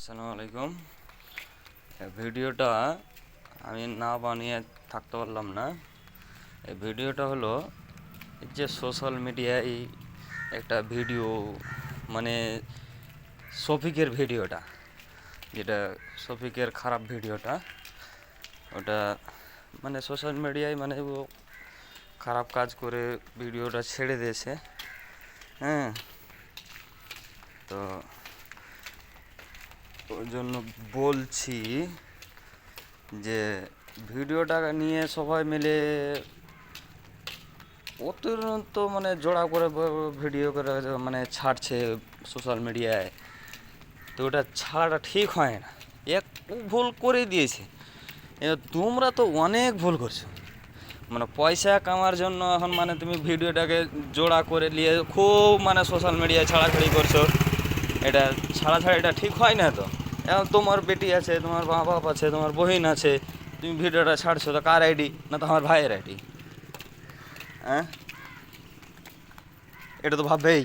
আসসালামু আলাইকুম। ভিডিওটা আমি না বানিয়ে থাকতে পারলাম না। এই ভিডিওটা হলো এই যে সোশ্যাল মিডিয়ায় একটা ভিডিও, মানে শফিকের ভিডিওটা, যেটা শফিকের খারাপ ভিডিওটা, ওটা মানে সোশ্যাল মিডিয়ায় মানে ও খারাপ কাজ করে ভিডিওটা ছেড়ে দিয়েছে। হ্যাঁ, তো ওই জন্য বলছি যে ভিডিওটা নিয়ে সবাই মিলে অত্যন্ত মানে জোড়া করে ভিডিও করে মানে ছাড়ছে সোশ্যাল মিডিয়ায়, তো ওটা ছাড়াটা ঠিক হয় না। এক ভুল করে দিয়েছে, এবার তোমরা তো অনেক ভুল করছো। মানে পয়সা কামার জন্য এখন মানে তুমি ভিডিওটাকে জোড়া করে নিয়ে খুব মানে সোশ্যাল মিডিয়ায় ছাড়াছাড়ি করছো। এটা ছাড়াছাড়িটা ঠিক হয় না। তো এখন তোমার বেটি আছে, তোমার মা বাপ আছে, তোমার বহিন আছে, তুমি ভিডিওটা ছাড়ছো তো কার আইডি? না তো আমার ভাইয়ের আইডি। হ্যাঁ, এটা তো ভাববেই।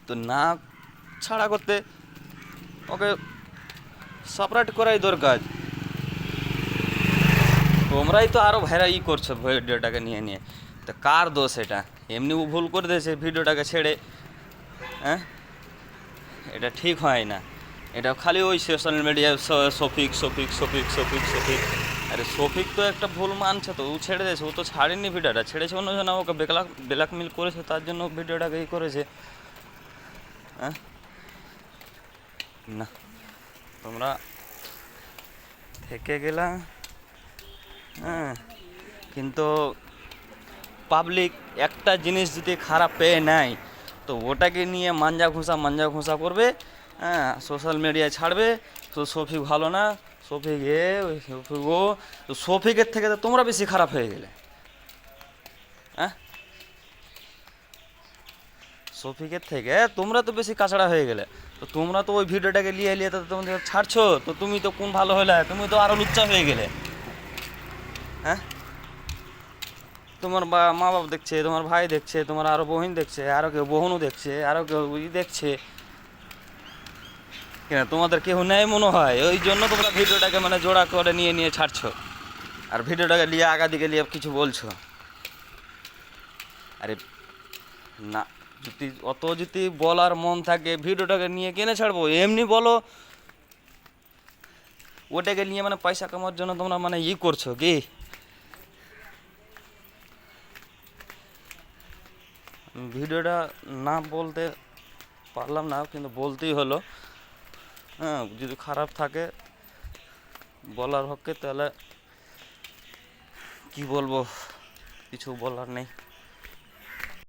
তো না ছাড়া করতে ওকে সাপারেট করাই দরকার। তোমরাই তো আরও ভাইরা করছো ভিডিওটাকে নিয়ে নিয়ে, তো কার দোষ এটা? এমনি ও ভুল করে দিয়েছে ভিডিওটাকে ছেড়ে। হ্যাঁ, এটা ঠিক হয় না। এটা খালি ওই সোশ্যাল মিডিয়ায় শফিক শফিক শফিক শফিক শফিক, আরে শফিক তো একটা ভুল মানছে, তো ও ছেড়ে দিয়েছে। ও তো ছাড়েনি, ভিডিওটা ছেড়েছে অন্যজন ওকে ব্ল্যাকমেল করেছে, তার জন্য ভিডিওটাকে করেছে। হ্যাঁ, না তোমরা থেকে গেলা। হ্যাঁ, কিন্তু পাবলিক একটা জিনিস যদি খারাপ পেয়ে নেয়, তো ওটাকে নিয়ে মাঞ্জা ঘোষা করবে। হ্যাঁ, সোশ্যাল মিডিয়ায় ছাড়বে তো শফিক ভালো না, শফিক ওই শফিক ও। তো শফিকের থেকে তো তোমরা বেশি খারাপ হয়ে গেলে। হ্যাঁ, শফিকের থেকে তোমরা তো বেশি কাঁচড়া হয়ে গেলে। তো তোমরা তো ওই ভিডিওটাকে নিয়ে তো তোমাদের ছাড়ছো, তো তুমি তো কোন ভালো হলে? তুমি তো আরও লুচ্চা হয়ে গেলে। হ্যাঁ, তোমার মা বাবা দেখছে, তোমার ভাই দেখছে, তোমার আরও বহিন দেখছে, আরও কেউ বোনও দেখছে, আরও কেউ দেখছে। কেন তোমাদের কেউ নেই মনে হয়? ওই জন্য তোমরা ভিডিওটাকে মানে জোড়া করে নিয়ে নিয়ে ছাড়ছো, আর ভিডিওটাকে নিয়ে আগা দিকে নিয়ে কিছু বলছো। আরে না, যদি বলার মন থাকে ভিডিওটাকে নিয়ে কেনে ছাড়বো? এমনি বলো। ওটাকে নিয়ে মানে পয়সা কামার জন্য তোমরা মানে করছো কি? ভিডিওটা না বলতে পারলাম না, কিন্তু বলতেই হলো। হ্যাঁ, যদি খারাপ থাকে বলার হককে, তাহলে কি বলবো, কিছু বলার নেই।